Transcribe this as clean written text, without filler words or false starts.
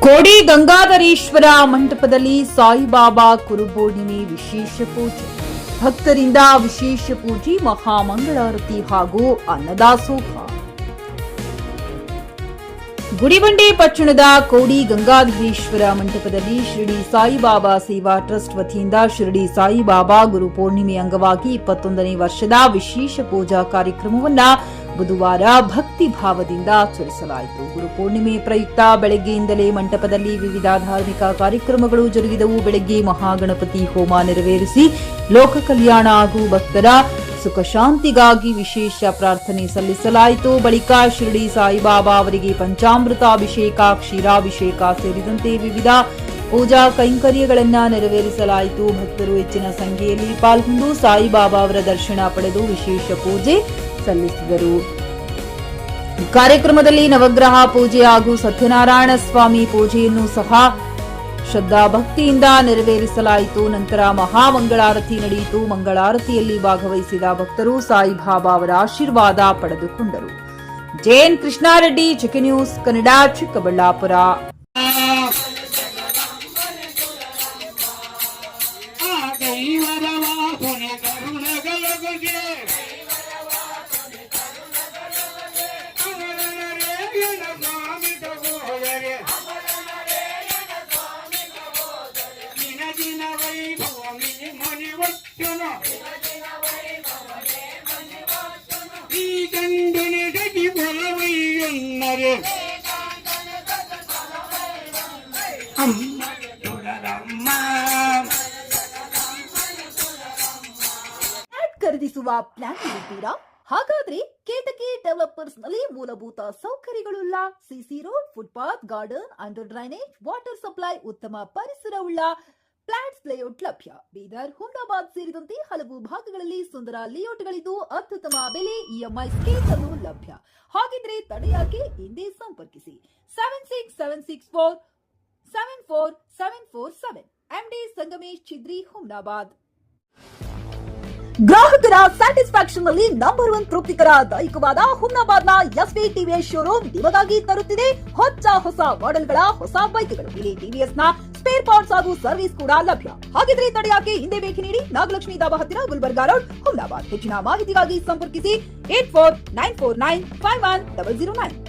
ಕೋಡಿ ಗಂಗಾಧರೇಶ್ವರ ಮಂಟಪದಲ್ಲಿ ಸಾಯಿಬಾಬಾ ಕುರುಪೂರ್ಣಿಮೆ ವಿಶೇಷ ಪೂಜೆ. ಭಕ್ತರಿಂದ ವಿಶೇಷ ಪೂಜೆ, ಮಹಾಮಂಗಳಾರತಿ ಹಾಗೂ ಅನ್ನದಾಸೋಹ. ಗುಡಿಬಂಡೆ ಪಟ್ಟಣದ ಕೋಡಿ ಗಂಗಾಧರೇಶ್ವರ ಮಂಟಪದಲ್ಲಿ ಶಿರಡಿ ಸಾಯಿಬಾಬಾ ಸೇವಾ ಟ್ರಸ್ಟ್ ವತಿಯಿಂದ ಶಿರಡಿ ಸಾಯಿಬಾಬಾ ಗುರುಪೂರ್ಣಿಮೆ ಅಂಗವಾಗಿ 21ನೇ ವರ್ಷದ ವಿಶೇಷ ಪೂಜಾ ಕಾರ್ಯಕ್ರಮವನ್ನು ಬುಧವಾರ ಭಕ್ತಿ ಭಾವದಿಂದ ಆಚರಿಸಲಾಯಿತು. ಗುರುಪೂರ್ಣಿಮೆ ಪ್ರಯುಕ್ತ ಬೆಳಗ್ಗೆಯಿಂದಲೇ ಮಂಟಪದಲ್ಲಿ ವಿವಿಧ ಧಾರ್ಮಿಕ ಕಾರ್ಯಕ್ರಮಗಳು ಜರುಗಿದವು. ಬೆಳಗ್ಗೆ ಮಹಾಗಣಪತಿ ಹೋಮ ನೆರವೇರಿಸಿ ಲೋಕ ಕಲ್ಯಾಣ ಹಾಗೂ ಭಕ್ತರ ಸುಖ ಶಾಂತಿಗಾಗಿ ವಿಶೇಷ ಪ್ರಾರ್ಥನೆ ಸಲ್ಲಿಸಲಾಯಿತು. ಬಳಿಕ ಶಿರಡಿ ಸಾಯಿಬಾಬಾ ಅವರಿಗೆ ಪಂಚಾಮೃತ ಅಭಿಷೇಕ, ಕ್ಷೀರಾಭಿಷೇಕ ಸೇರಿದಂತೆ ವಿವಿಧ ಪೂಜಾ ಕೈಂಕರ್ಯಗಳನ್ನು ನೆರವೇರಿಸಲಾಯಿತು. ಭಕ್ತರು ಹೆಚ್ಚಿನ ಸಂಖ್ಯೆಯಲ್ಲಿ ಪಾಲ್ಗೊಂಡು ಸಾಯಿಬಾಬಾ ಅವರ ದರ್ಶನ ಪಡೆದು ವಿಶೇಷ ಪೂಜೆ ಸಲ್ಲಿಸಿದರು. ಕಾರ್ಯಕ್ರಮದಲ್ಲಿ ನವಗ್ರಹ ಪೂಜೆ ಹಾಗೂ ಸತ್ಯನಾರಾಯಣ ಸ್ವಾಮಿ ಪೂಜೆಯನ್ನು ಸಹ ಶ್ರದ್ಧಾ ಭಕ್ತಿಯಿಂದ ನೆರವೇರಿಸಲಾಯಿತು. ನಂತರ ಮಹಾಮಂಗಳಾರತಿ ನಡೆಯಿತು. ಮಂಗಳಾರತಿಯಲ್ಲಿ ಭಾಗವಹಿಸಿದ ಭಕ್ತರು ಸಾಯಿಬಾಬಾ ಅವರ ಆಶೀರ್ವಾದ ಪಡೆದುಕೊಂಡರು. ಜೆಎನ್ ಕೃಷ್ಣಾರೆಡ್ಡಿ, ಚಿಕ್ಕ ನ್ಯೂಸ್ ಕನ್ನಡ, ಚಿಕ್ಕಬಳ್ಳಾಪುರ. ಖರೀದಿಸುವ ಪ್ಲಾನ್ ಇದ್ದೀರಾ? ಹಾಗಾದ್ರೆ ಕೇತಕಿ ಡೆವಲಪರ್ಸ್ ನಲ್ಲಿ ಮೂಲಭೂತ ಸೌಕರ್ಯಗಳುಳ್ಳ CC road, footpath, garden, under drainage, water supply, ಉತ್ತಮ ಪರಿಸರವುಳ್ಳ ಫ್ಲಾಟ್ಸ್ ಲೇಔಟ್ ಲಭ್ಯ. ಬೀದರ್, ಹುಮ್ನಾಬಾದ್ ಸೇರಿದಂತೆ ಹಲವು ಭಾಗಗಳಲ್ಲಿ ಸುಂದರ ಲೇಔಟ್ಗಳಿದ್ದು ಅತ್ಯುತ್ತಮ ಬೆಲೆ, ಇಎಂಐ ಸ್ಕೀಮ್ಸ್ ಅನ್ನು ಲಭ್ಯ. ಹಾಗಿದ್ರೆ ತಡೆಯಾಕೆ? ಹಿಂದೆ ಸಂಪರ್ಕಿಸಿ 7676474747 ಎಂಡಿ ಸಂಗಮೇಶ್ ಚಿದ್ರಿ, ಹುಮ್ನಾಬಾದ್. ಗ್ರಾಹಕರ ಸ್ಯಾಟಿಸ್ಫ್ಯಾಕ್ಷನ್ ನಲ್ಲಿ ನಂಬರ್ 1 ತೃಪ್ತಿಕರ ದೈಹಿಕವಾದ ಹುಮ್ನಾಬಾದ್ನ ಎಸ್ವಿ ಟಿವಿಎಸ್ ಶೋರೂಮ್ ನಿಮಗಾಗಿ ತರುತ್ತಿದೆ ಹೊಸ ಮಾಡೆಲ್ಗಳ ಹೊಸ ಬೈಕ್ಗಳು. ಇಲ್ಲಿ ಟಿವಿಎಸ್ ನ ಸ್ಪೇರ್ ಪಾರ್ಟ್ಸ್ ಹಾಗೂ ಸರ್ವಿಸ್ ಕೂಡ ಲಭ್ಯ. ಹಾಗಿದ್ರೆ ತಡೆಯಾಕೆ? ಹಿಂದೆ ಭೇಟಿ ನೀಡಿ. ನಾಗಲಕ್ಷ್ಮಿ ದಾಬಾ ಹತ್ತಿರ, ಗುಲ್ಬರ್ಗಾ ರೋಡ್, ಹುಮ್ನಾಬಾದ್. ಹೆಚ್ಚಿನ ಮಾಹಿತಿಗಾಗಿ ಸಂಪರ್ಕಿಸಿ 8494951009.